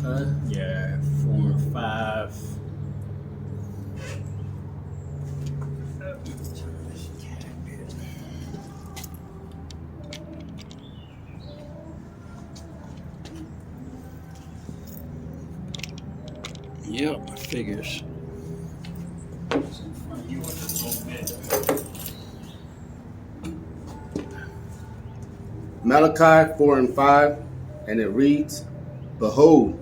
Malachi? Yeah, 4 and 5. Yep, figures. Malachi 4 and 5, and it reads, Behold,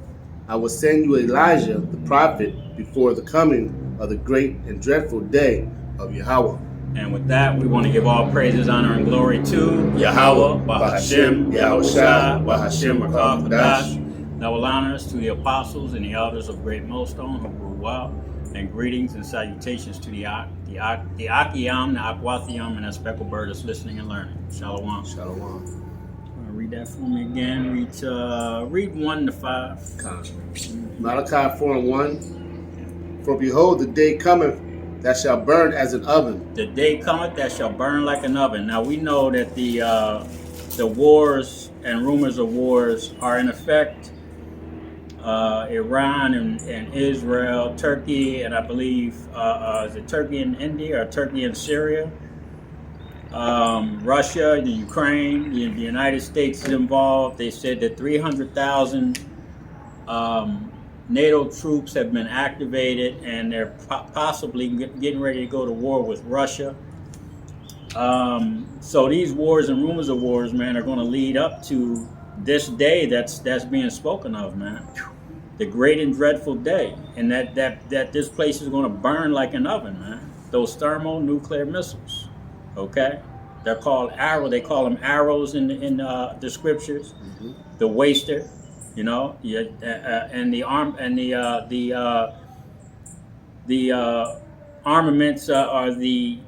I will send you Elijah the prophet before the coming of the great and dreadful day of Yahweh. And with that, we want to give all praises, honor, and glory to Yahweh, Bahashem, Yahushua, Bahashem, Rakah, Kadash. That will honor us to the apostles and the elders of Great Millstone who grew well, and greetings and salutations to the Akiyam, the Akwathiam, and that speckled bird that's listening and learning. Shalom. Shalom. Read that for me again. Read 1 to 5. Malachi 4 and 1. For behold, the day cometh that shall burn as an oven. The day cometh that shall burn like an oven. Now we know that the wars and rumors of wars are in effect. Iran and Israel, Turkey, and I believe is it Turkey and India or Turkey and Syria? Russia, the Ukraine, the United States is involved. They said that 300,000 NATO troops have been activated, and they're possibly getting ready to go to war with Russia. So these wars and rumors of wars, man, are going to lead up to this day that's being spoken of, man. The great and dreadful day, and that this place is going to burn like an oven, man. Those thermonuclear missiles. Okay, they're called arrow. They call them arrows in the scriptures. Mm-hmm. The waster, you know, and the arm and the armaments are the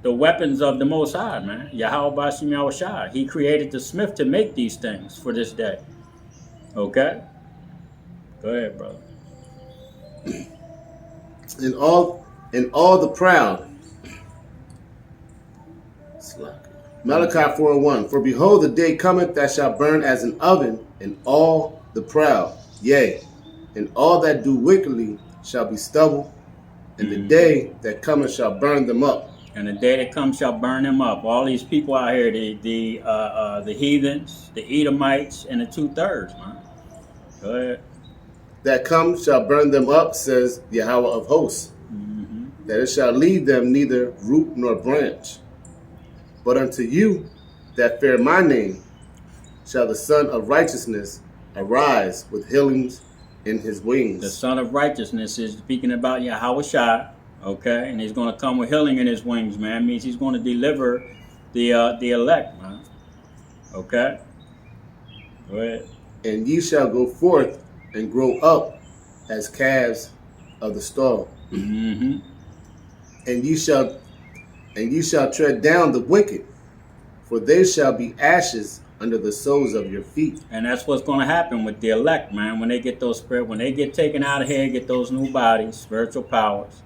weapons of the Most High, man. Yahweh Bashim Yahushua. He created the smith to make these things for this day. Okay, go ahead, brother. In all the proud. Malachi 4 and 1. For behold, the day cometh that shall burn as an oven, and all the proud, yea, and all that do wickedly shall be stubble, and the day that cometh shall burn them up. And the day that comes shall burn them up. All these people out here, the heathens, the Edomites, and the 2/3, man. Go ahead. That comes shall burn them up, says Yahweh of hosts, that it shall leave them neither root nor branch. But unto you that fear my name shall the Son of Righteousness arise with healings in his wings. The Son of Righteousness is speaking about Yahushua, okay? And he's going to come with healing in his wings, man. It means he's going to deliver the elect, man. Okay? Go ahead. And ye shall go forth and grow up as calves of the stall. Mm-hmm. And ye shall tread down the wicked, for they shall be ashes under the soles of your feet. And that's what's going to happen with the elect, man. When they get when they get taken out of here, get those new bodies, spiritual powers.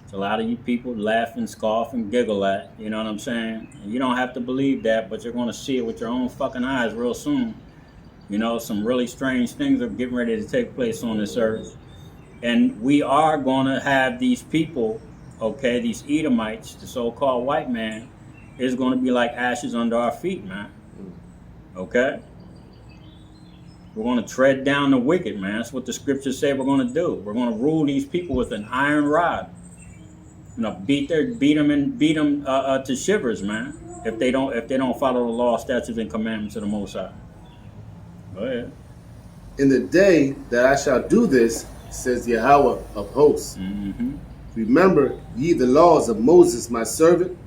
So a lot of you people laugh and scoff and giggle at, you know what I'm saying? And you don't have to believe that, but you're going to see it with your own fucking eyes real soon. You know, some really strange things are getting ready to take place on this earth. And we are going to have these people, okay, these Edomites, the so-called white man, is going to be like ashes under our feet, man. Okay? We're going to tread down the wicked, man. That's what the scriptures say we're going to do. We're going to rule these people with an iron rod. You know, beat them to shivers, man. If they don't follow the law, statutes, and commandments of the Most High. Go ahead. In the day that I shall do this, says Yahweh of hosts, remember ye the laws of Moses my servant,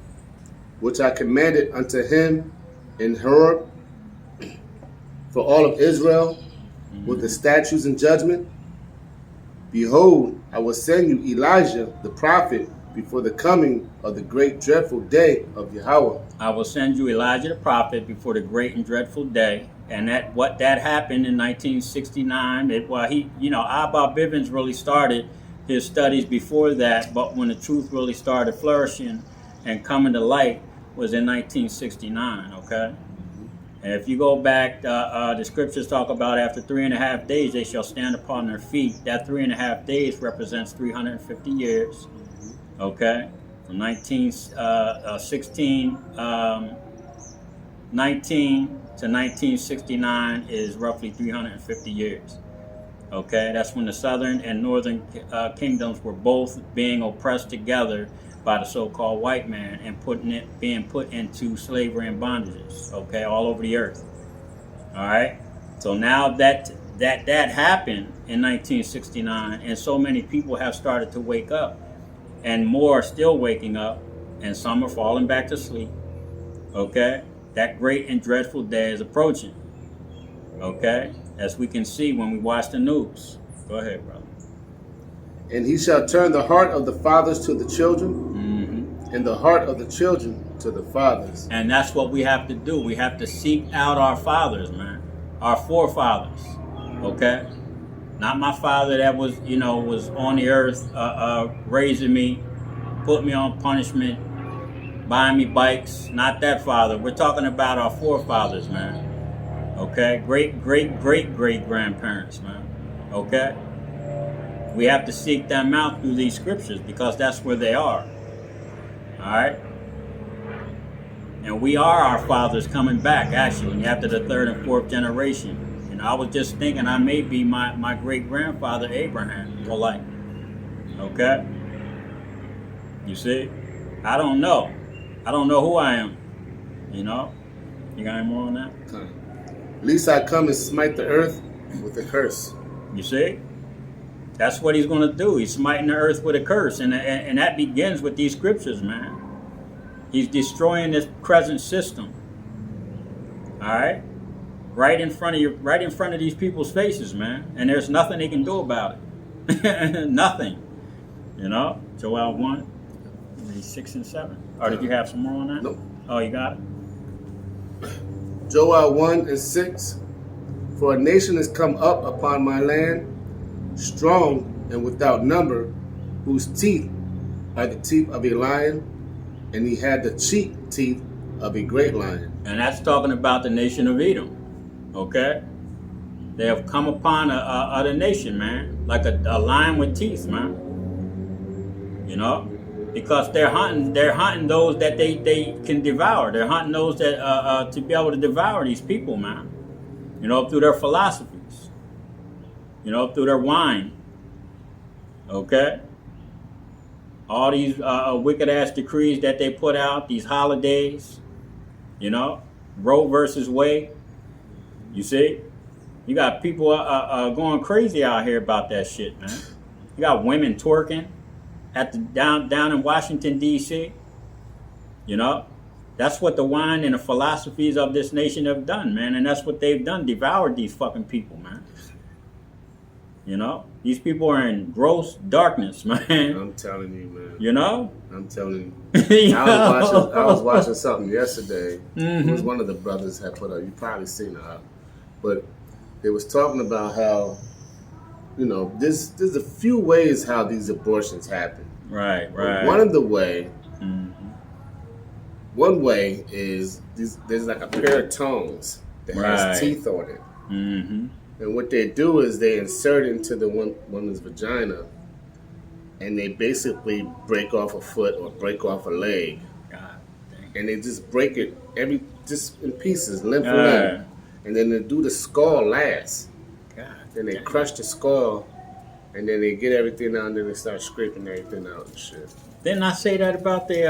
which I commanded unto him in Horeb for all of Israel, with the statutes and judgment. Behold, I will send you Elijah the prophet before the coming of the great dreadful day of Yahweh. I will send you Elijah the prophet before the great and dreadful day. And that happened in 1969. Abba Bivens really started his studies before that, but when the truth really started flourishing and coming to light was in 1969, okay? And if you go back, the scriptures talk about after 3.5 days they shall stand upon their feet. That 3.5 days represents 350 years. Okay, from 1919 to 1969 is roughly 350 years. Okay, that's when the southern and northern kingdoms were both being oppressed together by the so-called white man and being put into slavery and bondages. Okay, all over the earth. All right. So now that happened in 1969, and so many people have started to wake up, and more are still waking up, and some are falling back to sleep. Okay, that great and dreadful day is approaching. Okay, as we can see when we watch the news. Go ahead, brother. And he shall turn the heart of the fathers to the children, and the heart of the children to the fathers. And that's what we have to do. We have to seek out our fathers, man, our forefathers. Okay, not my father that was on the earth, raising me, put me on punishment, buying me bikes. Not that father. We're talking about our forefathers, man. Okay, great grandparents, man. Okay, we have to seek them out through these scriptures because that's where they are. All right, and we are our fathers coming back actually after the third and fourth generation. I was just thinking I may be my great grandfather Abraham, or like, okay. You see, I don't know who I am. You got any more on that? Least I come and smite the earth with a curse. You see? That's what he's going to do. He's smiting the earth with a curse. And that begins with these scriptures, man. He's destroying this present system. All right? Right in front of these people's faces, man. And there's nothing they can do about it. Nothing. Joel 1, 6 and 7. Or did you have some more on that? Nope. Oh, you got it? Joel 1 and 6. For a nation has come up upon my land, strong and without number, whose teeth are the teeth of a lion, and he had the cheek teeth of a great lion. And that's talking about the nation of Edom. Okay? They have come upon a nation, man, like a lion with teeth, man. Because they're hunting those that they can devour. They're hunting those that to be able to devour these people, man. Through their philosophies. Through their wine. Okay? All these wicked ass decrees that they put out, these holidays. Roe versus Wade. You see? You got people going crazy out here about that shit, man. You got women twerking at the down in Washington, D.C. That's what the wine and the philosophies of this nation have done, man. And that's what they've done, devoured these fucking people, man. These people are in gross darkness, man. I'm telling you, man. I'm telling you. I was watching something yesterday. It was one of the brothers had put up. You probably seen it, but they was talking about how, there's a few ways how these abortions happen. Right. One way is there's like a pair of tongues that has teeth on it. Mm-hmm. And what they do is they insert into the woman's vagina, and they basically break off a foot or break off a leg. God dang. And they just break it just in pieces, limb for limb. And then they do the skull last. God. Then they crush the skull, and then they get everything out, and then they start scraping everything out and shit. Didn't I say that about the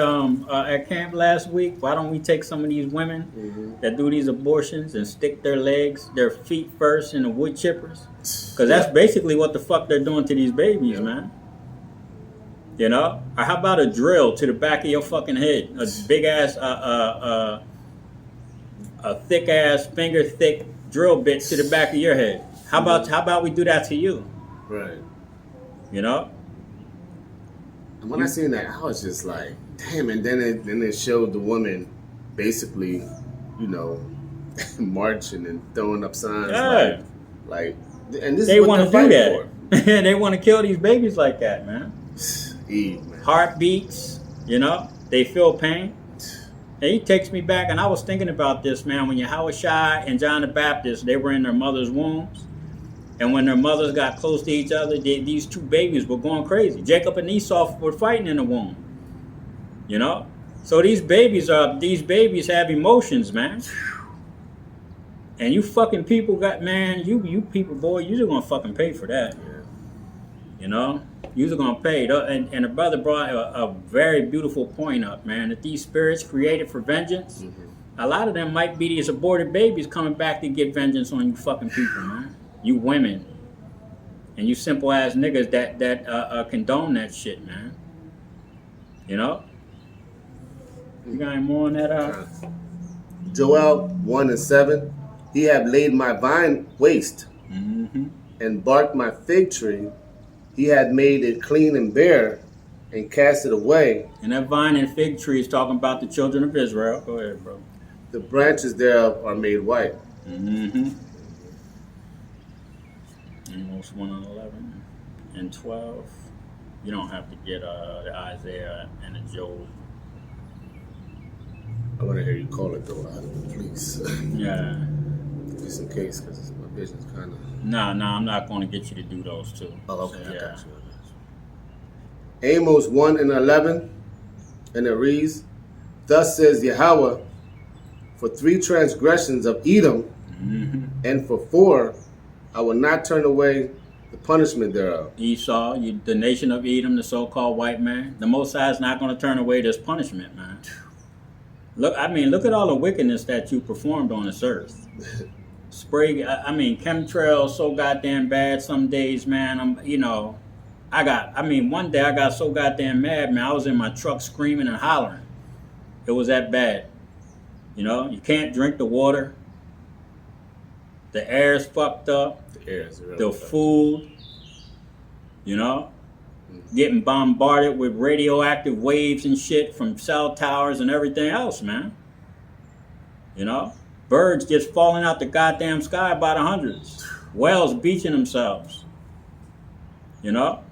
at camp last week? Why don't we take some of these women that do these abortions and stick their feet first in the wood chippers? Because that's basically what the fuck they're doing to these babies, man. Or how about a drill to the back of your fucking head? A big ass, a thick ass, finger thick drill bit to the back of your head. How about we do that to you? Right. And when I seen that, I was just like, damn. And then it showed the woman basically, marching and throwing up signs like, and this they is what want to they're do that. for. They want to kill these babies like that, man. Eve, man. Heartbeats, they feel pain. And he takes me back, and I was thinking about this, man. When Yahweh Shai and John the Baptist, they were in their mother's wombs. And when their mothers got close to each other, these two babies were going crazy. Jacob and Esau were fighting in the womb. You know? So these babies have emotions, man. And you fucking people you people, boy, you're just gonna fucking pay for that. Yeah. You know? You're just gonna pay. And the brother brought a very beautiful point up, man, that these spirits created for vengeance, a lot of them might be these aborted babies coming back to get vengeance on you fucking people, man. You women. And you simple ass niggas that condone that shit, man. You know? You got any more on that? Joel 1:7. He have laid my vine waste, and barked my fig tree. He had made it clean and bare, and cast it away. And that vine and fig tree is talking about the children of Israel. Go ahead, bro. The branches thereof are made white. Amos 1:11 and 12. You don't have to get the Isaiah and the Job. I want to hear you call it though, please. Yeah. Just in case, because my vision's kind of. No, I'm not going to get you to do those two. Oh, okay. So, I got you. Amos 1:11, and it reads, "Thus says Yahweh, for 3 transgressions of Edom, and for 4, I will not turn away the punishment thereof." Esau, the nation of Edom, the so-called white man, the Most High is not going to turn away this punishment, man. Look at all the wickedness that you performed on this earth. Chemtrails so goddamn bad some days, man. One day I got so goddamn mad, man. I was in my truck screaming and hollering. It was that bad. You know, you can't drink the water. The air's fucked up. The food, you know, getting bombarded with radioactive waves and shit from cell towers and everything else, man. You know, birds just falling out the goddamn sky by the hundreds. Whales beaching themselves. You know?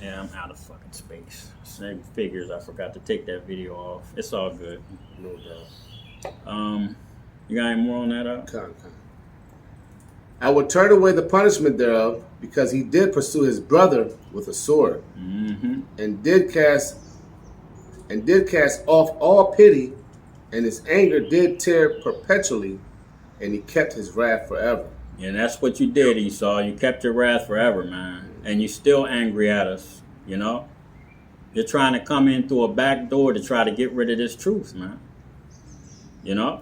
Yeah, I'm out of fucking space. Same figures, I forgot to take that video off. It's all good. No doubt. You got any more on that? I will turn away the punishment thereof, because he did pursue his brother with a sword, and did cast off all pity, and his anger did tear perpetually, and he kept his wrath forever. And that's what you did, Esau. You kept your wrath forever, man. And you're still angry at us, you know? You're trying to come in through a back door to try to get rid of this truth, man. You know?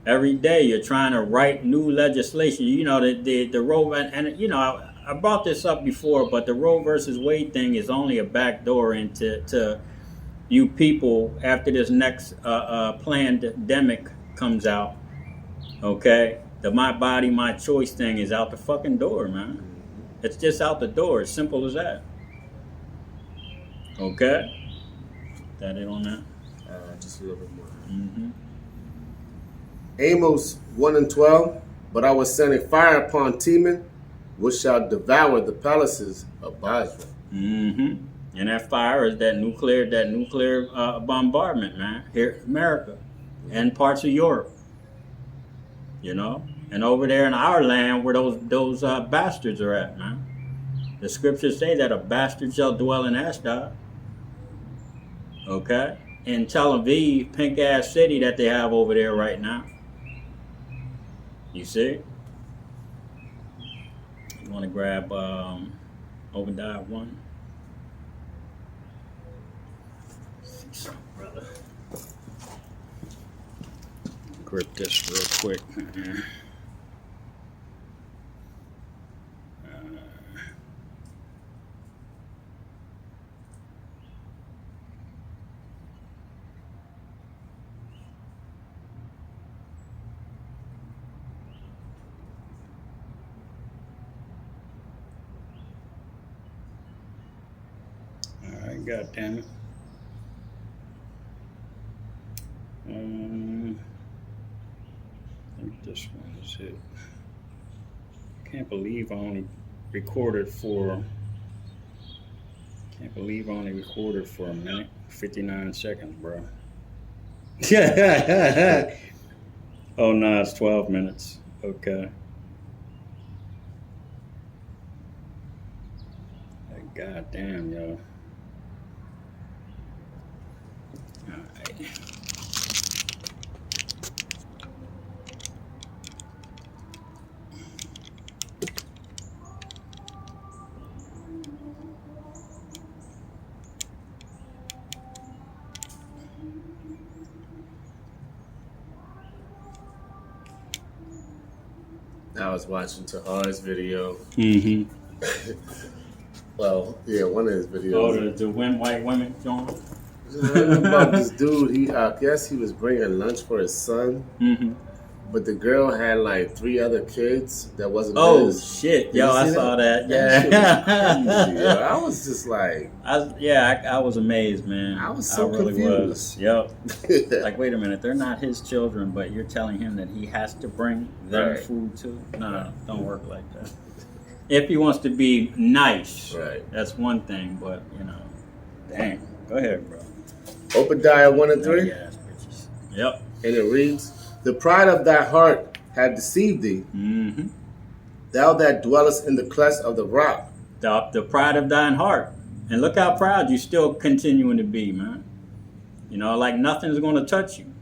Every day you're trying to write new legislation. You know, the Roe, and you know, I brought this up before, but the Roe versus Wade thing is only a back door into you people after this next pandemic comes out. Okay? The my body, my choice thing is out the fucking door, man. It's just out the door. As simple as that. Okay? That it on that? Just a little bit more. Amos 1:12, but I will send a fire upon Teman, which shall devour the palaces of Basra. And that fire is that nuclear bombardment, man. Here in America and parts of Europe. You know? And over there in our land where those bastards are at, man. The scriptures say that a bastard shall dwell in Ashdod. Okay? In Tel Aviv, pink ass city that they have over there right now. You see? You want to grab Obadiah 1? See something, brother. Grip this real quick. God damn it. I think this one is it. Can't believe I only recorded for. Can't believe I only recorded for a minute, 59 seconds, bro. Oh no, it's 12 minutes. Okay. God damn, yo. All right. I was watching Tahar's video. Mm-hmm. Well, yeah, one of his videos. Oh, the white women, John? About this dude, I guess he was bringing lunch for his son. Mm-hmm. But the girl had like 3 other kids that wasn't Oh, his. shit. Yo, I saw that. Yeah. That shit was crazy, yo. I was just like... I was amazed, man. I was so really confused. Was. Yep. Like, wait a minute. They're not his children, but you're telling him that he has to bring them food too? No, don't work like that. If he wants to be nice, that's one thing, but, you know, dang. Go ahead, bro. Obadiah 1 and 3? Yes, bitches. Yep. And it reads, the pride of thy heart hath deceived thee, thou that dwellest in the cleft of the rock. The pride of thine heart. And look how proud you still continuing to be, man. You know, like nothing's going to touch you.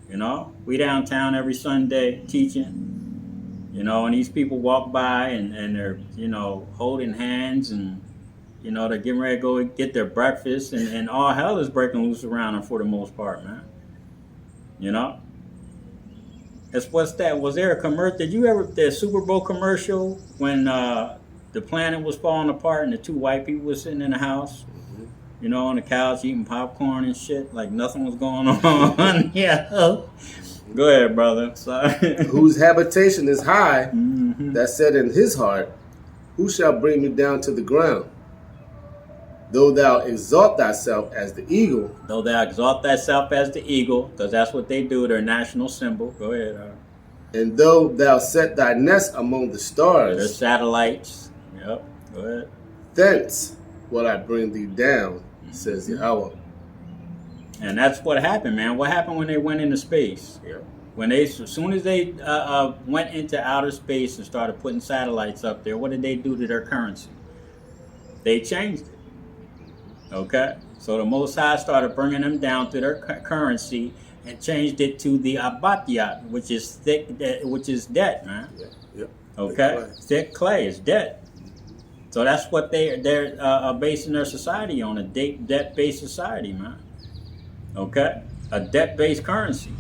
You know, we downtown every Sunday teaching, you know, and these people walk by and they're, you know, holding hands and, you know, they're getting ready to go get their breakfast and all hell is breaking loose around them for the most part, man. You know? What's that? Was there a commercial? Did you ever, the Super Bowl commercial when the planet was falling apart and the 2 white people were sitting in the house, you know, on the couch eating popcorn and shit, like nothing was going on? Yeah. Go ahead, brother. Sorry. Whose habitation is high, that said in his heart, who shall bring me down to the ground? Though thou exalt thyself as the eagle. Though thou exalt thyself as the eagle, because that's what they do, their national symbol. Go ahead. And though thou set thy nest among the stars. Their satellites. Yep. Go ahead. Thence will I bring thee down, says Yahweh. And that's what happened, man. What happened when they went into space? Yep. As soon as they went into outer space and started putting satellites up there, what did they do to their currency? They changed it. Okay, so the Most High started bringing them down to their currency and changed it to the abatiyat, which is debt, man. Yeah. Okay, thick clay is debt. So that's what they're basing their society on, a debt-based society, man. Okay, a debt-based currency.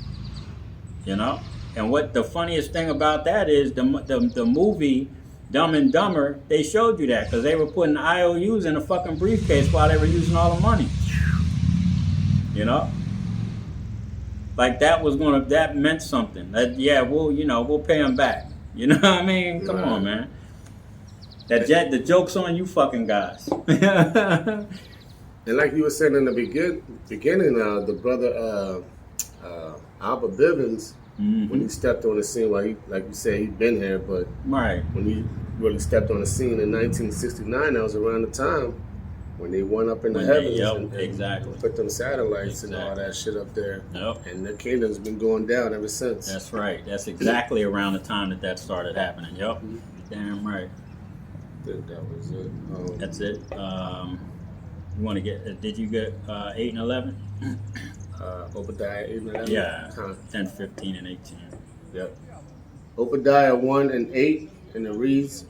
You know, and what the funniest thing about that is the movie Dumb and Dumber, they showed you that because they were putting IOUs in a fucking briefcase while they were using all the money. You know? Like that meant something. That, yeah, we'll pay them back. You know what I mean? Come on, man. The joke's on you fucking guys. And like you were saying in the beginning, the brother Alba Bivens, when he stepped on the scene, well, like you said, he'd been here, but when he really stepped on the scene in 1969, that was around the time when they went up in the heavens and put them satellites and all that shit up there. Yep. And the kingdom's been going down ever since. That's right. That's exactly around the time that started happening. Yep. Damn right. I think that was it. That's it. You want to get? Did you get 8 and 11? Obadiah 8 and 11? Yeah, 10, 15, and 18. Yep. Obadiah 1 and 8, and it reads,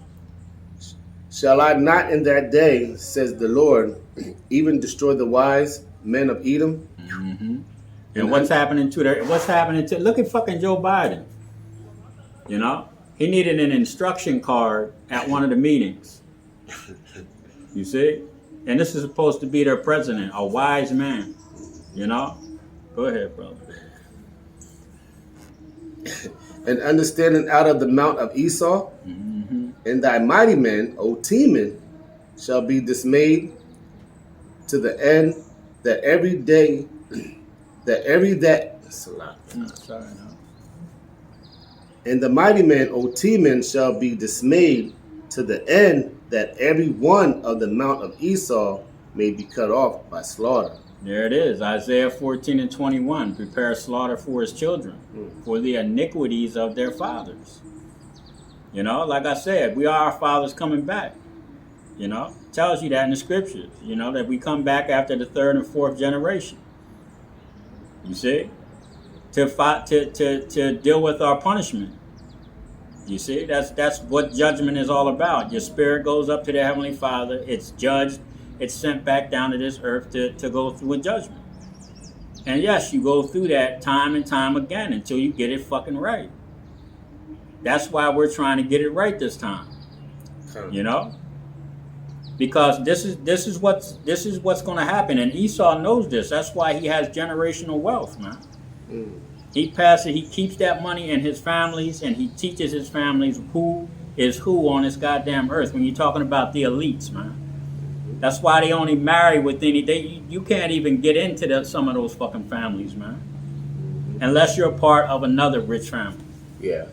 shall I not in that day, says the Lord, even destroy the wise men of Edom? And what's happening to look at fucking Joe Biden. You know? He needed an instruction card at one of the meetings. You see? And this is supposed to be their president, a wise man. You know? Go ahead, brother. And understanding out of the mount of Esau, and thy mighty men, O Teman, shall be dismayed to the end that and the mighty man, O Teman, shall be dismayed to the end that every one of the mount of Esau may be cut off by slaughter. There it is. Isaiah 14:21. Prepare slaughter for his children, for the iniquities of their fathers. You know, like I said, we are our fathers coming back. You know, tells you that in the scriptures. You know, that we come back after the third and fourth generation. You see, to fight, to deal with our punishment. You see, that's what judgment is all about. Your spirit goes up to the Heavenly Father. It's judged. It's sent back down to this earth to go through a judgment. And yes, you go through that time and time again until you get it fucking right. That's why we're trying to get it right this time. You know? Because this is what's going to happen, and Esau knows this. That's why he has generational wealth, man. He passes, he keeps that money in his families, and he teaches his families who is who on this goddamn earth. When you're talking about the elites, man, that's why they only marry within. You can't even get into some of those fucking families, man, unless you're a part of another rich family. Yeah.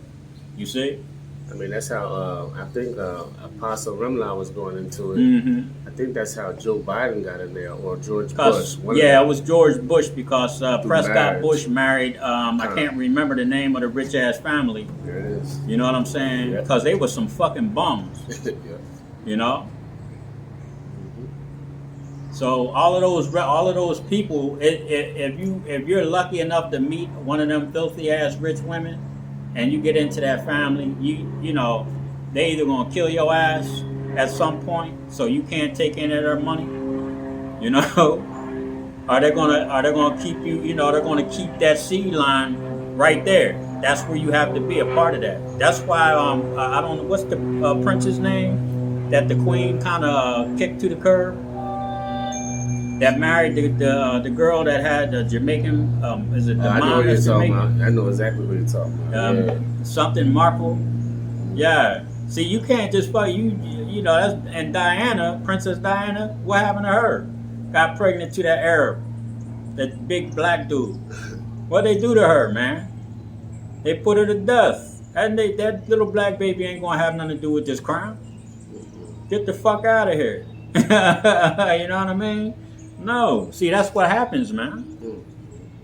You see? I mean, that's how I think Apostle Remla was going into it. I think that's how Joe Biden got in there, or George Bush. Yeah, it was George Bush, because Prescott Bush married, I can't remember the name of the rich-ass family. There it is. You know what I'm saying? Because they were some fucking bums. Yeah. You know? So all of those people, if you're lucky enough to meet one of them filthy-ass rich women, and you get into that family, you know, they either gonna kill your ass at some point, so you can't take any of their money, you know, or they're gonna keep you, you know, they're gonna keep that seed line right there. That's where you have to be a part of that. That's why I don't know what's the prince's name that the queen kind of kicked to the curb. That married the girl that had the Jamaican, is it the I know mom what you're that's talking Jamaican? about. I know exactly what you're talking about. Something Markle. Yeah. See, you can't just fuck you know, that's, and Diana, Princess Diana, what happened to her? Got pregnant to that Arab, that big black dude. What they do to her, man? They put her to death. And that little black baby ain't gonna have nothing to do with this crime. Get the fuck out of here. You know what I mean? No. See, that's what happens, man.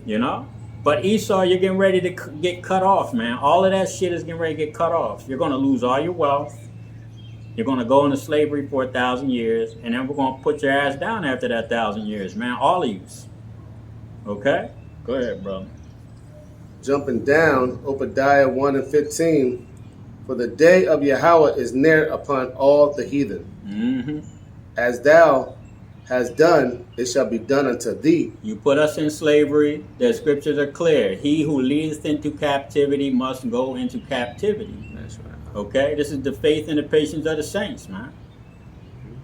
You know? But Esau, you're getting ready to get cut off, man. All of that shit is getting ready to get cut off. You're going to lose all your wealth. You're going to go into slavery for 1,000 years. And then we're going to put your ass down after that 1,000 years, man. All of you. Okay? Go ahead, brother. Jumping down, Obadiah 1:15. For the day of Yahweh is near upon all the heathen. As thou hast done, it shall be done unto thee. You put us in slavery, the scriptures are clear. He who leadeth into captivity must go into captivity. That's right. Okay? This is the faith and the patience of the saints, man.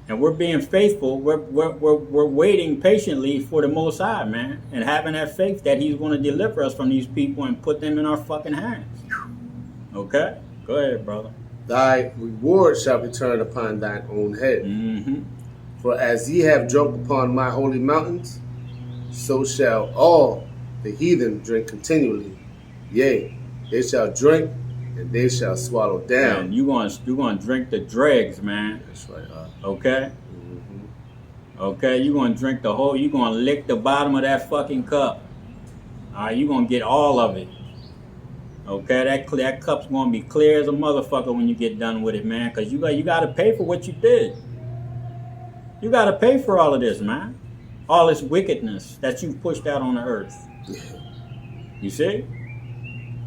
And we're being faithful. We're waiting patiently for the Most High, man. And having that faith that he's going to deliver us from these people and put them in our fucking hands. Okay? Go ahead, brother. Thy reward shall return upon thine own head. For as ye have drunk upon my holy mountains, so shall all the heathen drink continually. Yea, they shall drink, and they shall swallow down. And you're gonna drink the dregs, man. That's right. Okay? Okay, you're gonna drink the whole, you're gonna lick the bottom of that fucking cup. Alright, you're gonna get all of it. Okay, that cup's gonna be clear as a motherfucker when you get done with it, man. Cause you gotta pay for what you did. You gotta pay for all of this, man. All this wickedness that you've pushed out on the earth. You see?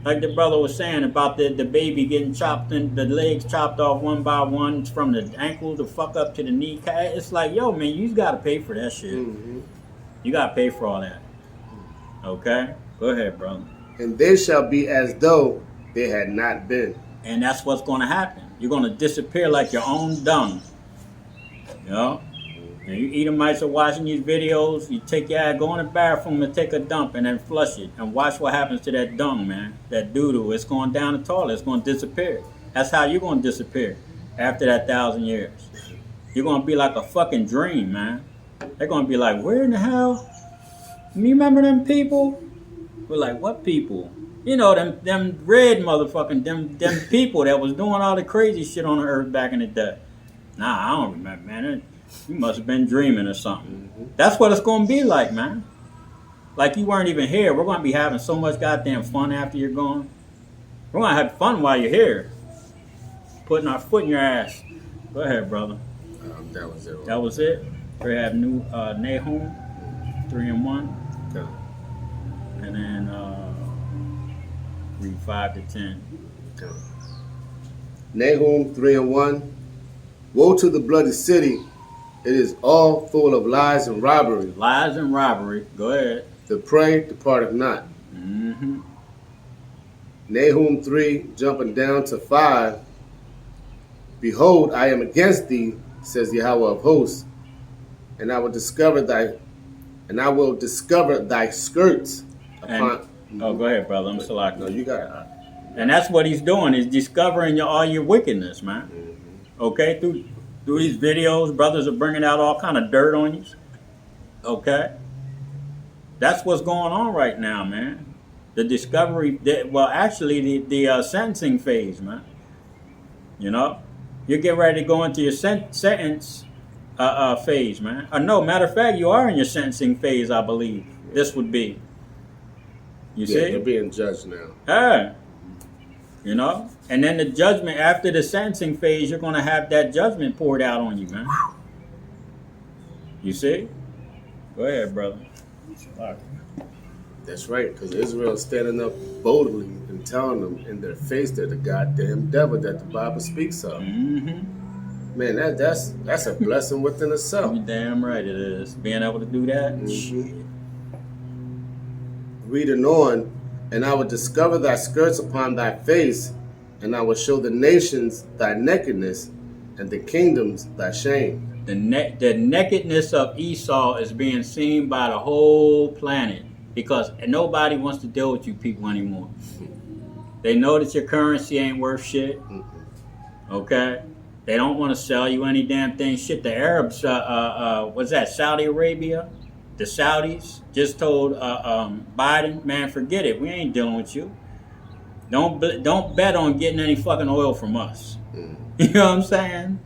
Like the brother was saying about the baby getting chopped and the legs chopped off one by one from the ankle to fuck up to the knee. It's like, yo, man, you gotta pay for that shit. You gotta pay for all that. Okay? Go ahead, brother. And they shall be as though they had not been. And that's what's gonna happen. You're gonna disappear like your own dung. You know? And you Edomites are watching these videos, you take your ass, go in the bathroom and take a dump and then flush it. And watch what happens to that dung, man. That doo-doo. It's going down the toilet. It's going to disappear. That's how you're going to disappear after that 1,000 years. You're going to be like a fucking dream, man. They're going to be like, where in the hell? You remember them people? We're like, what people? You know, them red motherfucking, them people that was doing all the crazy shit on the earth back in the day. Nah, I don't remember, man. You must have been dreaming or something. That's what it's going to be like, man. Like you weren't even here. We're going to be having so much goddamn fun after you're gone. We're going to have fun while you're here. Putting our foot in your ass. Go ahead, brother. That was it. That was it. We have new Nahum, 3 and 1. Okay. And then read 5 to 10. Okay. Nahum 3 and 1. Woe to the bloody city. It is all full of lies and robbery. Lies and robbery. Go ahead. The prey departeth not. Mm-hmm. Nahum 3, jumping down to 5. Behold, I am against thee, says Yahweh of hosts, and I will discover thy skirts upon. Oh, go ahead, brother. I'm still like, no, you got it. And that's what he's doing, is discovering all your wickedness, man. Okay, through these videos, brothers are bringing out all kind of dirt on you. Okay, that's what's going on right now, man. The discovery, actually, the sentencing phase, man. You know, you get ready to go into your sentence phase, man. No, matter of fact, you are in your sentencing phase, I believe. This would be. You see, you're being judged now. Yeah. You know, and then the judgment after the sentencing phase, you're going to have that judgment poured out on you, man. You see? Go ahead, brother. That's right, because Israel's standing up boldly and telling them in their face they're the goddamn devil that the Bible speaks of. Mm-hmm. Man, that's a blessing within itself. You're damn right it is. Being able to do that. Mm-hmm. Reading on, and I will discover thy skirts upon thy face, and I will show the nations thy nakedness, and the kingdoms thy shame. The nakedness of Esau is being seen by the whole planet because nobody wants to deal with you people anymore. They know that your currency ain't worth shit. Okay? They don't want to sell you any damn thing. Shit, the Arabs, what's that, Saudi Arabia? The Saudis just told Biden, man, forget it. We ain't dealing with you. Don't bet on getting any fucking oil from us. You know what I'm saying?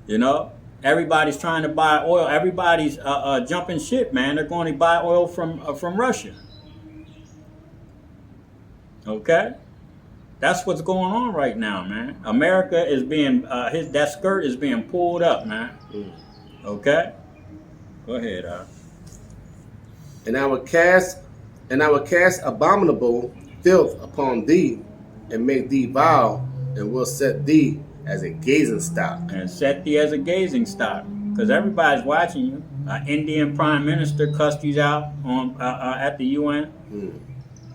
You know, everybody's trying to buy oil. Everybody's jumping ship, man. They're going to buy oil from Russia. Okay, that's what's going on right now, man. America is being that skirt is being pulled up, man. Okay, go ahead. And I will cast abominable filth upon thee, and make thee vile, and will set thee as a gazing stock. And set thee as a gazing stock, because everybody's watching you. Indian Prime Minister cussed you out on at the UN.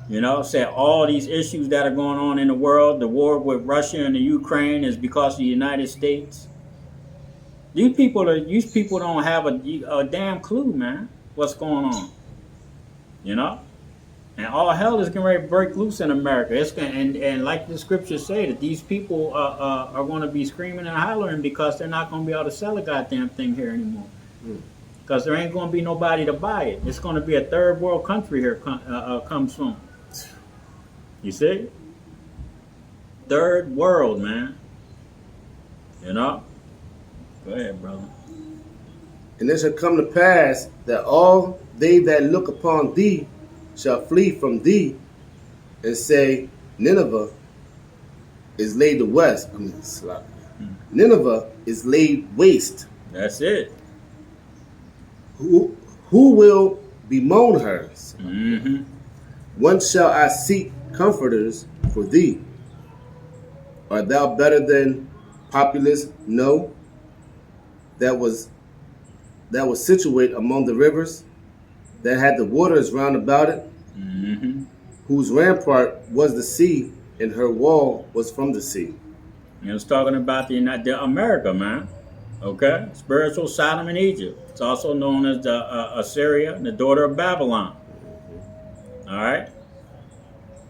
You know, said all these issues that are going on in the world, the war with Russia and the Ukraine, is because of the United States. These people don't have a damn clue, man, what's going on. You know, and all hell is getting ready to break loose in America. And like the scriptures say, that these people are going to be screaming and hollering because they're not going to be able to sell a goddamn thing here anymore. Because there ain't going to be nobody to buy it. It's going to be a third world country here come soon. You see? Third world, man. You know? Go ahead, brother. And it shall come to pass that all they that look upon thee shall flee from thee, and say, Nineveh is laid to west. Nineveh is laid waste. That's it. Who will bemoan her? Mm-hmm. Whence shall I seek comforters for thee? Art thou better than populace? No. That was situate among the rivers, that had the waters round about it, whose rampart was the sea, and her wall was from the sea. You know, it's talking about the America, man. Okay? Spiritual Sodom and Egypt. It's also known as the Assyria, the daughter of Babylon. All right?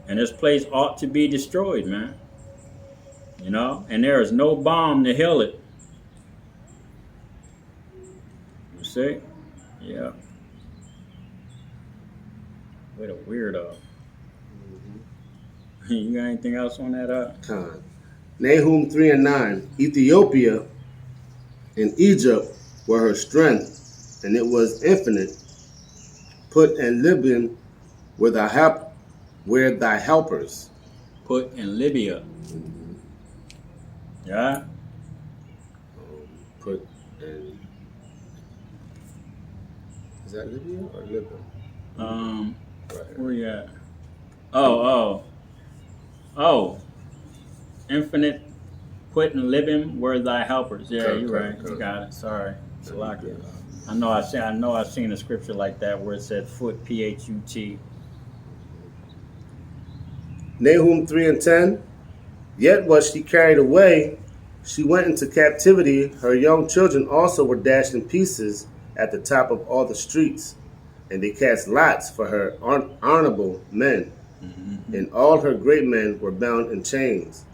And this place ought to be destroyed, man. You know? And there is no bomb to heal it. You see? Yeah. What a weirdo. You got anything else on that? Nahum 3 and 9. Ethiopia and Egypt were her strength, and it was infinite. Put in Libyan were thy helpers. Put in Libya. Yeah. Put in. Is that Libya or Libya? Right. Where you at? Oh. Infinite. Put in Libyan were thy helpers. Yeah, you're right. You got it. Sorry. Salakia. I know I've seen a scripture like that where it said foot, Phut. Nahum 3:10. Yet was she carried away. She went into captivity. Her young children also were dashed in pieces at the top of all the streets. And they cast lots for her honorable men. Mm-hmm. And all her great men were bound in chains.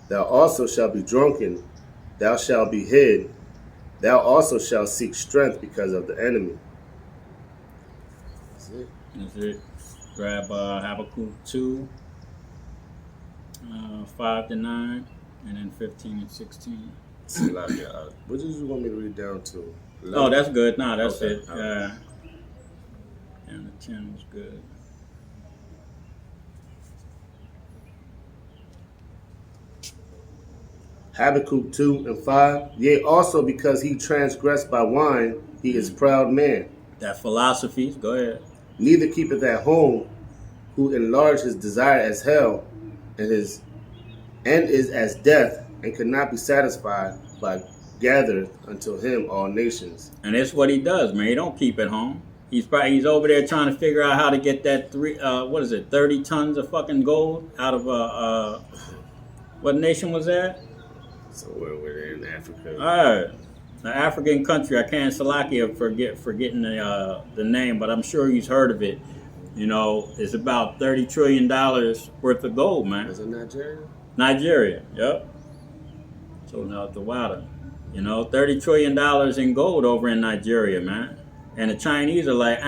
Thou also shalt be drunken. Thou shalt be hid. Thou also shalt seek strength because of the enemy. That's it. That's it. Grab Habakkuk 2, 5 to 9, and then 15 and 16. What did you want me to read down to? 11? Oh, that's good. No, that's okay. It. And the 10 was good. Habakkuk 2 and 5. Yea, also because he transgressed by wine, he is proud man. That philosophy. Go ahead. Neither keepeth at home, who enlarged his desire as hell, and his end is as death, and could not be satisfied, but gathered unto him all nations. And that's what he does, man. He don't keep at home. He's over there trying to figure out how to get that 30 tons of fucking gold out of what nation was that? Somewhere over there in Africa. All right, an African country. I can't Salakia forgetting the name, but I'm sure he's heard of it. You know, it's about $30 trillion worth of gold, man. Is it Nigeria? Nigeria, yep. So now the water, you know, $30 trillion in gold over in Nigeria, man. And the Chinese are like,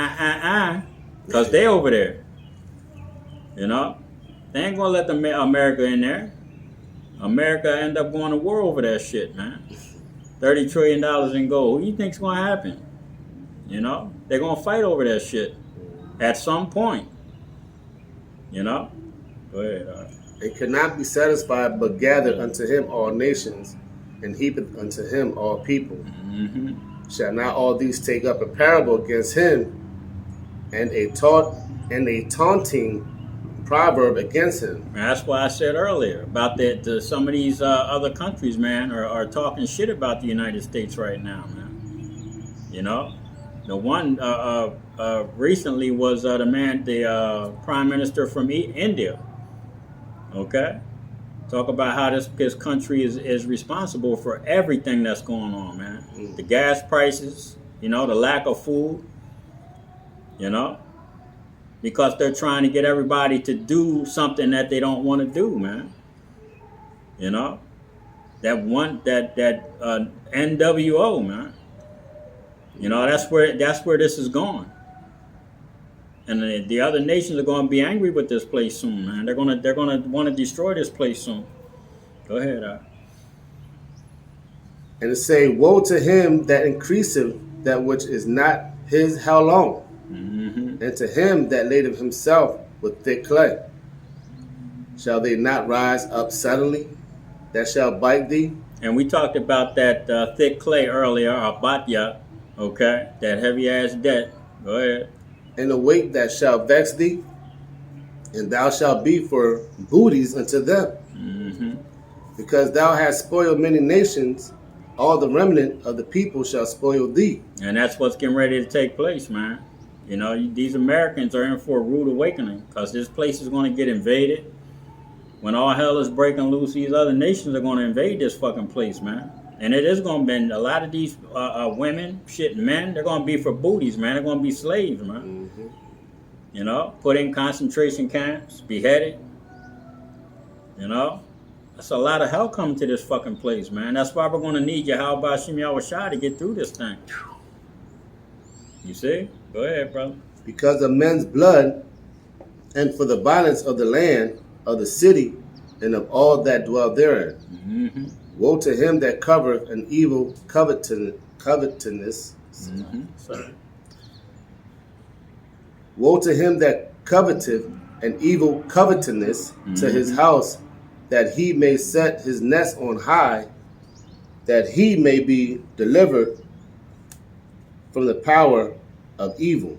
because they over there. You know, they ain't gonna let America in there. America end up going to war over that shit, man. $30 trillion in gold. What do you think's gonna happen? You know, they're gonna fight over that shit at some point. You know, go ahead. It cannot be satisfied, but gathered unto him all nations, and heapeth unto him all people. Mm-hmm. Shall not all these take up a parable against him, and a taunting proverb against him? And that's why I said earlier about that. Some of these other countries, man, are talking shit about the United States right now, man. You know, the one recently was the prime minister from India. Okay, talk about how this country is responsible for everything that's going on, man. The gas prices, you know, the lack of food, you know, because they're trying to get everybody to do something that they don't want to do, man. You know, that NWO, man. You know, that's where this is going. And the other nations are going to be angry with this place soon, man. They're going to want to destroy this place soon. Go ahead. And to say, woe to him that increaseth that which is not his how long? Mm-hmm. And to him that ladeth himself with thick clay. Shall they not rise up suddenly, that shall bite thee? And we talked about that thick clay earlier, abatya, okay? That heavy-ass debt. Go ahead. And the weight that shall vex thee, and thou shalt be for booties unto them. Mm-hmm. Because thou hast spoiled many nations, all the remnant of the people shall spoil thee. And that's what's getting ready to take place, man. You know, these Americans are in for a rude awakening, because this place is going to get invaded. When all hell is breaking loose, these other nations are going to invade this fucking place, man. And it is going to be a lot of these women, men, they're going to be for booties, man. They're going to be slaves, man. Mm-hmm. You know, put in concentration camps, beheaded. You know, that's a lot of hell coming to this fucking place, man. That's why we're going to need Yahweh Hashem Yahushua to get through this thing. You see? Go ahead, brother. Because of men's blood, and for the violence of the land, of the city, and of all that dwell therein. Mm-hmm. Woe to him that covereth an evil covetous, covetousness. Sorry. Woe to him that coveteth an evil covetousness to his house, that he may set his nest on high, that he may be delivered from the power of evil.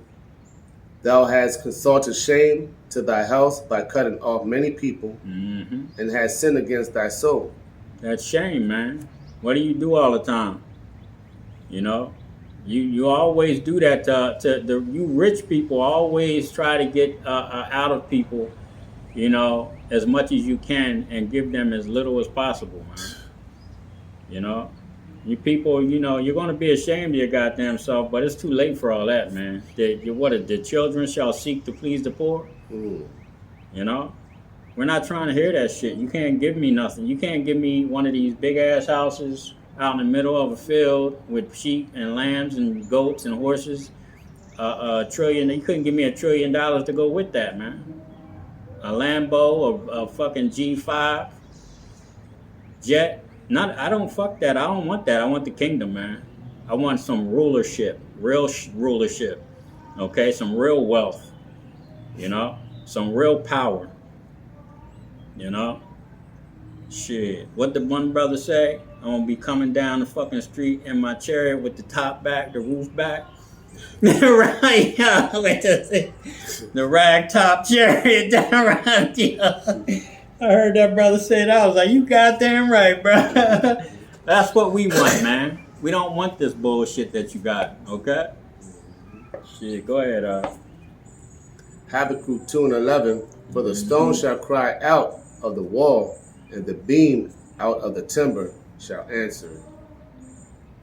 Thou hast consulted shame to thy house by cutting off many people, and hast sinned against thy soul. That's shame, man. What do you do all the time? You know, you always do that to the you rich people always try to get out of people, you know, as much as you can and give them as little as possible, man. You know, you people, you know, you're going to be ashamed of your goddamn self, but it's too late for all that, man. The children shall seek to please the poor. You know, we're not trying to hear that shit. You can't give me nothing. You can't give me one of these big ass houses out in the middle of a field with sheep and lambs and goats and horses. A trillion. You couldn't give me $1 trillion to go with that, man. A Lambo, a fucking G5 jet. I don't fuck that. I don't want that. I want the kingdom, man. I want some rulership, real rulership. Okay, some real wealth. You know, some real power. You know, shit. What did one brother say? I'm gonna be coming down the fucking street in my chariot with the top back, the roof back. Right, yeah. The rag top chariot down around, yeah. I heard that brother say that. I was like, you goddamn right, bro. That's what we want, man. We don't want this bullshit that you got, okay? Shit, go ahead. Habakkuk 2:11. For the stone shall cry out of the wall, and the beam out of the timber shall answer it.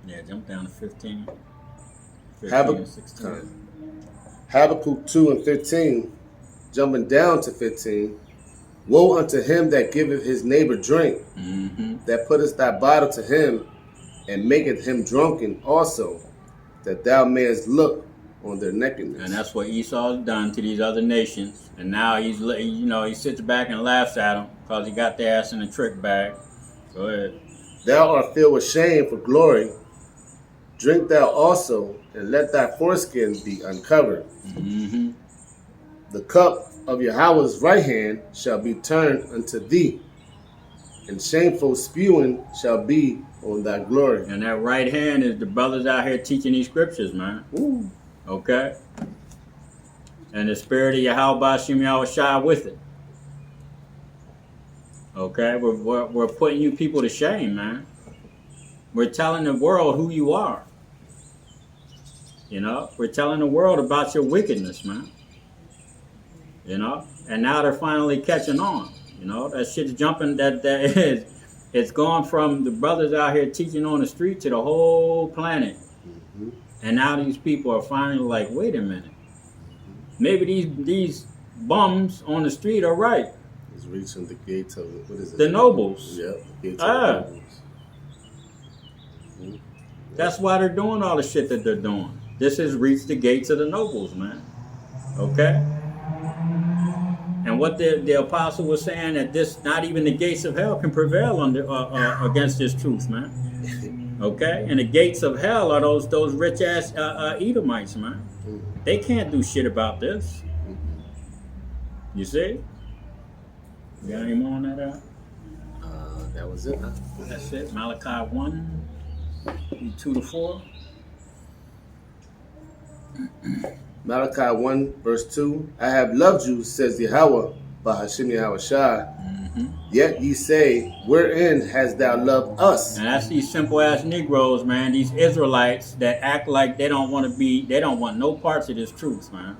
Yeah, jump down to 15. 15 Habakkuk, and 16. Habakkuk 2:15, jumping down to 15. Woe unto him that giveth his neighbor drink, that putteth thy bottle to him, and maketh him drunken also, that thou mayest look on their nakedness. And that's what Esau's done to these other nations. And now he's, you know, he sits back and laughs at them because he got their ass in a trick bag. Go ahead. Thou art filled with shame for glory. Drink thou also, and let thy foreskin be uncovered. The cup of Yahweh's right hand shall be turned unto thee, and shameful spewing shall be on thy glory. And that right hand is the brothers out here teaching these scriptures, man. Ooh. Okay? And the spirit of Yahweh Bashim Yahushua with it. Okay? We're putting you people to shame, man. We're telling the world who you are. You know? We're telling the world about your wickedness, man. You know? And now they're finally catching on. You know? That shit's jumping, that is, it's gone from the brothers out here teaching on the street to the whole planet. And now these people are finally like, wait a minute. Maybe these bums on the street are right. It's reaching the gates of, what is it? The nobles. Yep, the gates of the nobles. That's why they're doing all the shit that they're doing. This has reached the gates of the nobles, man. Okay? And what the apostle was saying, that this, not even the gates of hell can prevail against this truth, man. Okay? And the gates of hell are those rich ass Edomites, man. They can't do shit about this. You see? You got any more on that? That was it, huh? That's it. Malachi 1, 2-4. Malachi 1, verse 2. I have loved you, says Yahweh, by Hashem Yahushua. Yet ye say, wherein hast thou loved us? And that's these simple ass Negroes, man. These Israelites that act like they don't want no parts of this truth, man.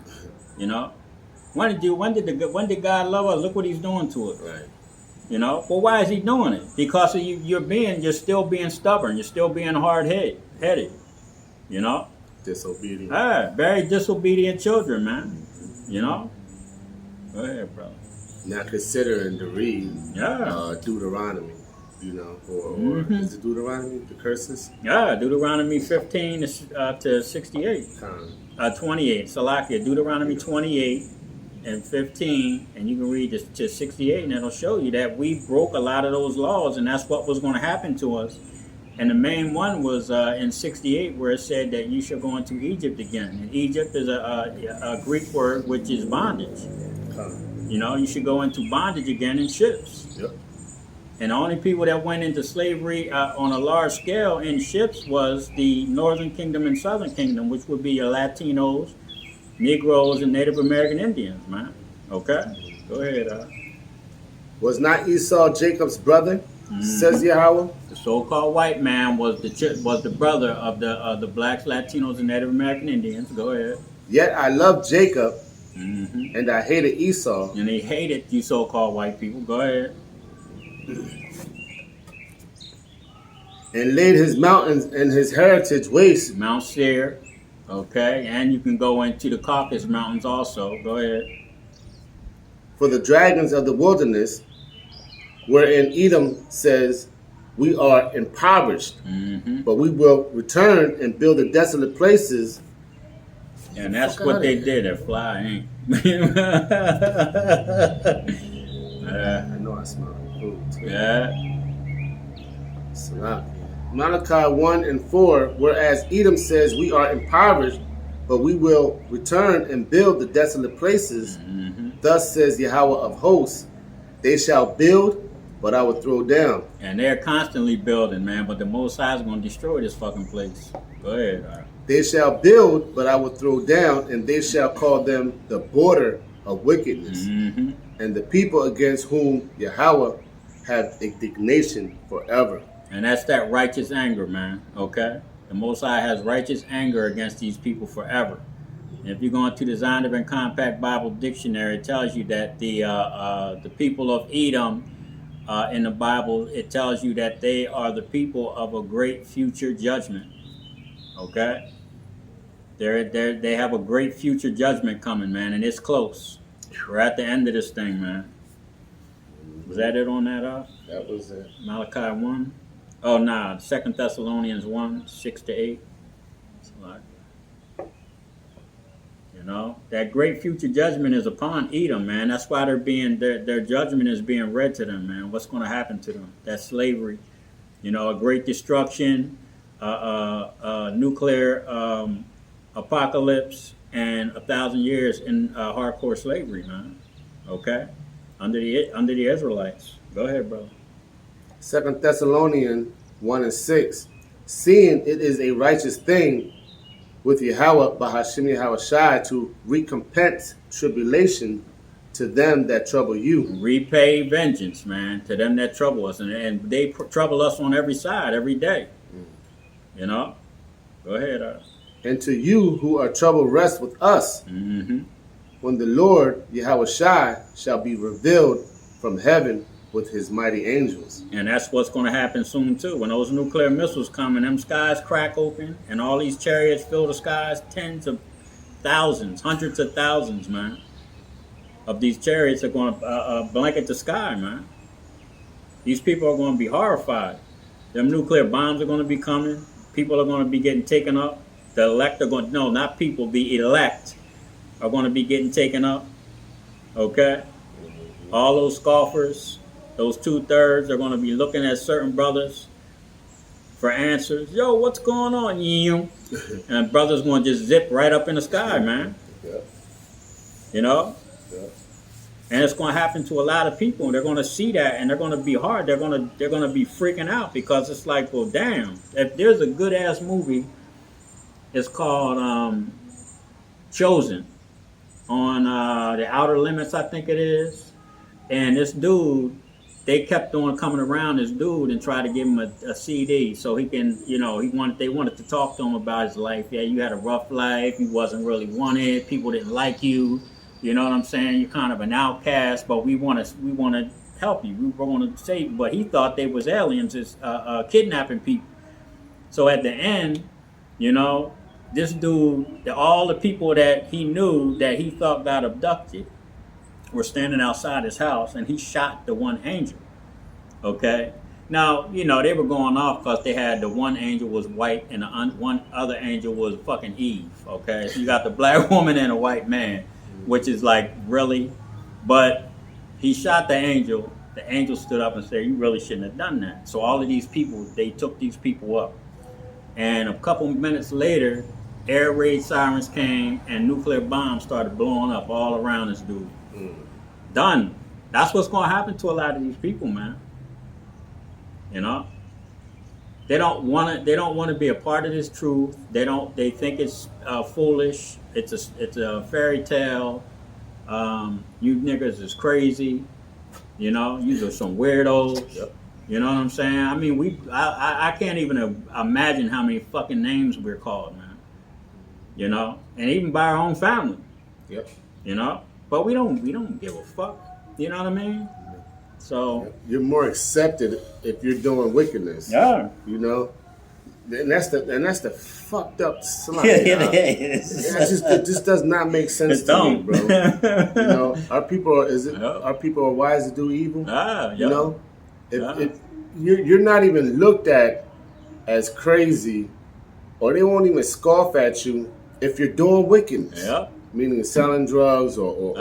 You know? When did God love us? Look what he's doing to us. Right. You know? Well, why is he doing it? Because you're still being stubborn. You're still being hard-headed. You know? Disobedient. Very disobedient children, man. You know? Go ahead, brother. Now considering to read Deuteronomy, you know, or is it Deuteronomy, the curses? Yeah, Deuteronomy 15 to 68. 28. Salakia, Deuteronomy 28 and 15, and you can read this to 68, and it'll show you that we broke a lot of those laws, and that's what was going to happen to us And the main one was in 68, where it said that you shall go into Egypt again. And Egypt is a Greek word which is bondage. You know, you should go into bondage again in ships. Yep. And the only people that went into slavery on a large scale in ships was the Northern Kingdom and Southern Kingdom, which would be your Latinos, Negroes, and Native American Indians, man. Okay? Go ahead. Was not Esau Jacob's brother? Says Yahweh. The so-called white man was the brother of the blacks, Latinos, and Native American Indians. Go ahead. Yet I loved Jacob, and I hated Esau. And he hated you so-called white people. Go ahead. And laid his mountains and his heritage waste. Mount Seir. Okay, and you can go into the Caucasus Mountains also. Go ahead. For the dragons of the wilderness, wherein Edom says, we are impoverished, but we will return and build the desolate places. And that's what they did at Fly Inc. I know I smell food too. Yeah. Salah. Malachi 1 and 4, whereas Edom says, we are impoverished, but we will return and build the desolate places. Thus says Yahweh of hosts, they shall build, but I will throw down. And they're constantly building, man, but the Most High is going to destroy this fucking place. Go ahead. They shall build, but I will throw down, and they shall call them the border of wickedness, and the people against whom Yahweh have indignation forever. And that's that righteous anger, man, okay? The Most High has righteous anger against these people forever. And if you go into the Zondervan and Compact Bible Dictionary, it tells you that the people of Edom in the Bible, it tells you that they are the people of a great future judgment, okay? They have a great future judgment coming, man, and it's close. We're at the end of this thing, man. Was that it on that? That was it. Malachi 1? Oh, nah. 2 Thessalonians 1, 6-8. You know, that great future judgment is upon Edom, man. That's why their judgment is being read to them, man. What's going to happen to them? That slavery. You know, a great destruction, nuclear apocalypse, and 1,000 years in hardcore slavery, man. Okay? Under the Israelites. Go ahead, brother. 2 Thessalonians 1 and 6. Seeing it is a righteous thing with Yahweh Bahashim Yahushai to recompense tribulation to them that trouble you. Repay vengeance, man, to them that trouble us. And they trouble us on every side, every day. You know? Go ahead. And to you who are troubled, rest with us. When the Lord Yahushai shall be revealed from heaven with his mighty angels. And that's what's going to happen soon, too. When those nuclear missiles come and them skies crack open and all these chariots fill the skies, tens of thousands, hundreds of thousands, man, of these chariots are going to blanket the sky, man. These people are going to be horrified. Them nuclear bombs are going to be coming. People are going to be getting taken up. The elect are going to, no, not people, the elect are going to be getting taken up. Okay? All those scoffers, those 2/3 are going to be looking at certain brothers for answers. Yo, what's going on? And brothers going to just zip right up in the sky, man. You know? And it's going to happen to a lot of people, and they're going to see that, and they're going to be hard. They're going to be freaking out because it's like, well, damn. If there's a good ass movie, it's called Chosen on the Outer Limits, I think it is. And this dude, they kept on coming around this dude and try to give him a CD so he can, you know, they wanted to talk to him about his life. Yeah, you had a rough life. You wasn't really wanted. People didn't like you. You know what I'm saying? You're kind of an outcast, but we want to help you. We want to save you. But he thought they was aliens, is kidnapping people. So at the end, you know, this dude, all the people that he knew that he thought got abducted were standing outside his house, and he shot the one angel. Okay? Now, you know, they were going off because they had the one angel was white and the one other angel was fucking Eve. Okay? So you got the black woman and a white man, which is like, really? But he shot the angel, the angel stood up and said, you really shouldn't have done that. So all of these people, they took these people up. And a couple minutes later, air raid sirens came and nuclear bombs started blowing up all around this dude. Done. That's what's going to happen to a lot of these people, man. You know, they don't want to be a part of this truth. They think it's foolish. It's a fairy tale. You niggas is crazy. You know, you are some weirdos. Yep. You know what I'm saying? I mean, I can't even imagine how many fucking names we're called, man. You know, and even by our own family. Yep. You know, but we don't give a fuck. You know what I mean? So you're more accepted if you're doing wickedness. Yeah. You know, and that's the fucked up slide. It just does not make sense to me, bro. You know, our people are wise to do evil. You know, if you're not even looked at as crazy, or they won't even scoff at you if you're doing wickedness. Yeah. Meaning selling drugs or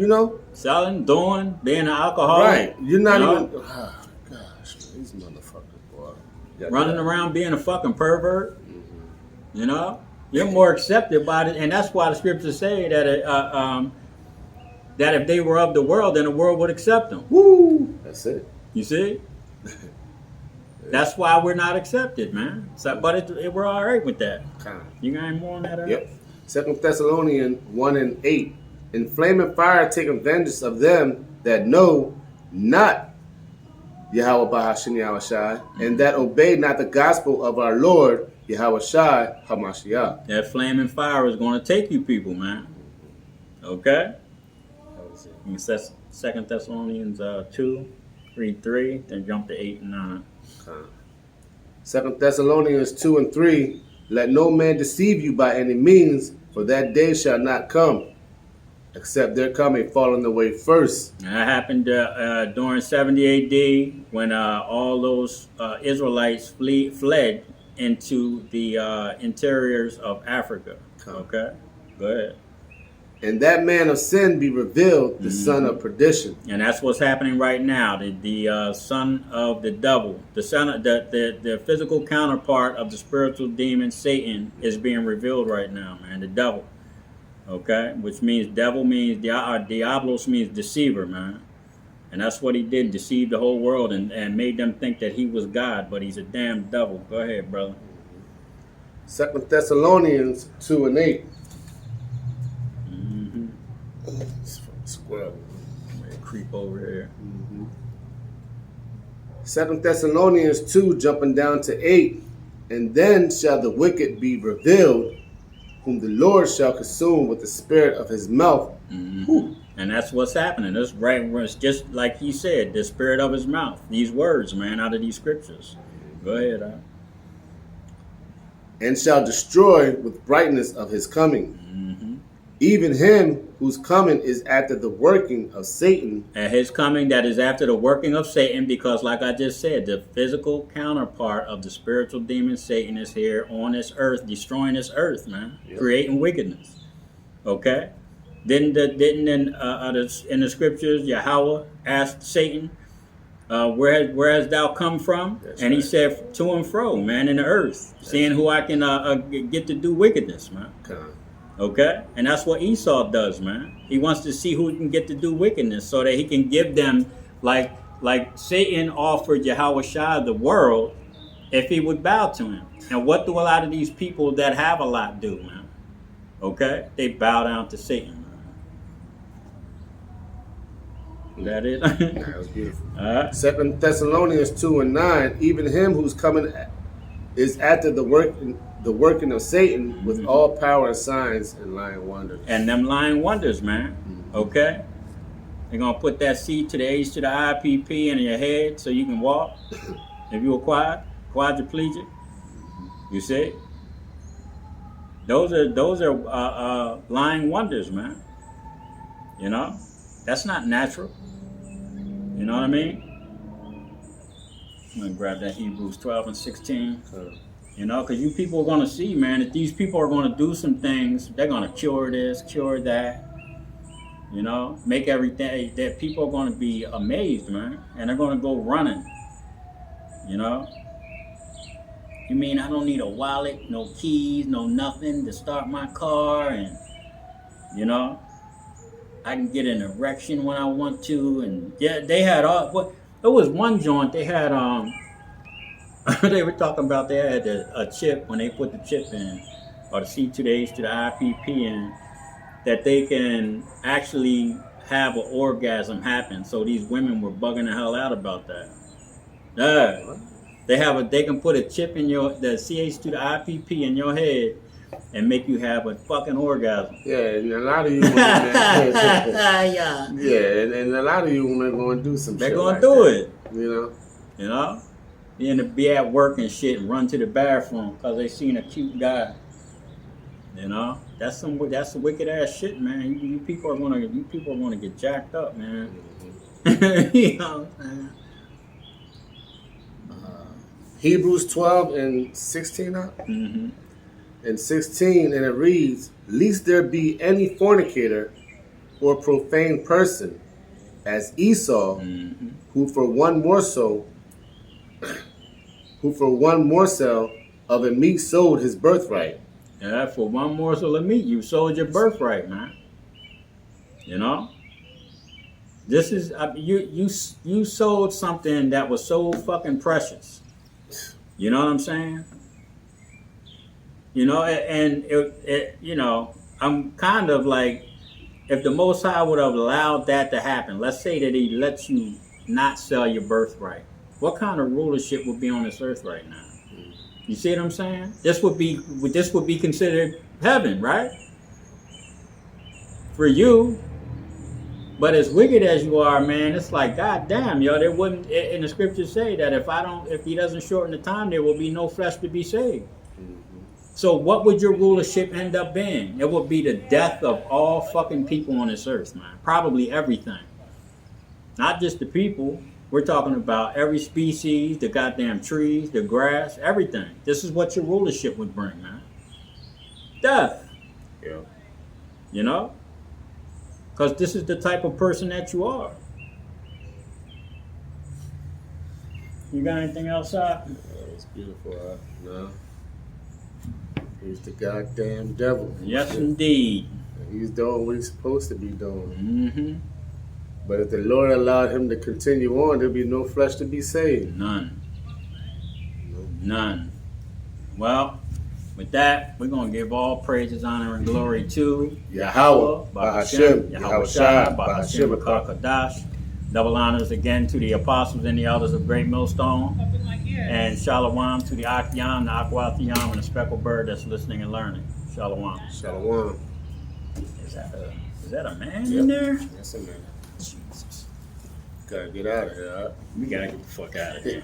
you know, selling, doing, being an alcoholic. Right. You're not even. Oh, gosh, these motherfuckers, boy. Running around being a fucking pervert. Mm-hmm. You know, you're more accepted by it, and that's why the scriptures say that that if they were of the world, then the world would accept them. Woo! That's it. You see. That's why we're not accepted, man. So, but we're all right with that. You got any more on that? Yep. 2 Thessalonians 1:8. In flaming fire taking vengeance of them that know not Yahweh Bahashim Yahushai, and that obey not the gospel of our Lord Yahushai Hamashiach. That flaming fire is going to take you people, man. Okay? It says 2 Thessalonians 2, read 3, then jump to 8 and 9. 2 Thessalonians 2 and 3. Let no man deceive you by any means, for that day shall not come, except their coming falling away first. And that happened during 70 AD when all those Israelites fled into the interiors of Africa. Okay, go ahead. And that man of sin be revealed, the son of perdition. And that's what's happening right now. The son of the devil, the son of the physical counterpart of the spiritual demon Satan is being revealed right now, man. The devil, okay, which means devil means diablos means deceiver, man. And that's what he did, deceived the whole world and made them think that he was God, but he's a damn devil. Go ahead, brother. 2 Thessalonians 2 and 8. Squirrel. Creep over here. 2 Thessalonians 2, jumping down to 8. And then shall the wicked be revealed, whom the Lord shall consume with the spirit of his mouth. And that's what's happening. That's right. It's just like he said, the spirit of his mouth. These words, man, out of these scriptures. Go ahead. And shall destroy with brightness of his coming. Even him whose coming is after the working of Satan. And his coming that is after the working of Satan, because like I just said, the physical counterpart of the spiritual demon Satan is here on this earth, destroying this earth, man, creating wickedness. Okay? In the scriptures, Yahweh asked Satan, where hast thou come from? That's and he said, to and fro, man, in the earth, seeing who I can get to do wickedness, man. Okay? And that's what Esau does, man. He wants to see who he can get to do wickedness so that he can give them, like Satan offered Yahushua the world if he would bow to him. And what do a lot of these people that have a lot do, man? Okay? They bow down to Satan. That it? That was beautiful. 2 Thessalonians 2 and 9. Even him whose coming is after the working of Satan with all power and signs and lying wonders. And them lying wonders, man. Okay? They're going to put that C to the H to the IPP in your head so you can walk. If you're quadriplegic. You see? Those are lying wonders, man. You know? That's not natural. You know what I mean? I'm going to grab that Hebrews 12 and 16. You know, because you people are going to see, man, if these people are going to do some things, they're going to cure this, cure that. You know, make everything that people are going to be amazed, man, and they're going to go running. You know, you mean I don't need a wallet, no keys, no nothing to start my car, and you know, I can get an erection when I want to, and yeah, they had all. What there was one joint they had. They were talking about they had a chip when they put the chip in, or the C to the H to the IPP in, that they can actually have an orgasm happen. So these women were bugging the hell out about that. They can put a chip in the CH to the IPP in your head and make you have a fucking orgasm. Yeah, and a lot of you women, yeah, and a lot of you women are going to do some They're shit going like to do that, it. You know? You end up be at work and shit and run to the bathroom because they seen a cute guy. You know? That's some wicked ass shit, man. You people are gonna get jacked up, man. Mm-hmm. You know what I'm saying? Hebrews 12 and 16 Mm-hmm. and 16, and it reads, "Lest there be any fornicator or profane person, as Esau, Mm-hmm. who for one morsel of a meat sold his birthright." Yeah, for one morsel of meat, you sold your birthright, man. You know? This is you sold something that was so fucking precious. You know what I'm saying? You know, and you know, I'm kind of like, if the Most High would have allowed that to happen, let's say that He lets you not sell your birthright, what kind of rulership would be on this earth right now? You see what I'm saying? This would be considered heaven, right? For you. But as wicked as you are, man, it's like, God damn, yo, there wouldn't, in the scriptures say that if he doesn't shorten the time, there will be no flesh to be saved. Mm-hmm. So what would your rulership end up being? It would be the death of all fucking people on this earth, man. Probably everything. Not just the people. We're talking about every species, the goddamn trees, the grass, everything. This is what your rulership would bring, man. Death. Yeah. You know? Because this is the type of person that you are. You got anything else up? It's beautiful, huh? No. He's the goddamn devil. Yes, indeed. He's doing what he's supposed to be doing. Mm-hmm. But if the Lord allowed him to continue on, there'll be no flesh to be saved. None. None. Well, with that, we're going to give all praises, honor, and glory to Yahweh, Bahashem, Yahweh Shai, Bahashem, Kadash. Double honors again to the apostles and the elders of Great Millstone. And Shalom to the Akyam, the Akwathiam, and the speckled bird that's listening and learning. Shalom. Shalom. Is that a man in there? That's a man. Jesus. Gotta get out of here, huh? We gotta get the fuck out of here.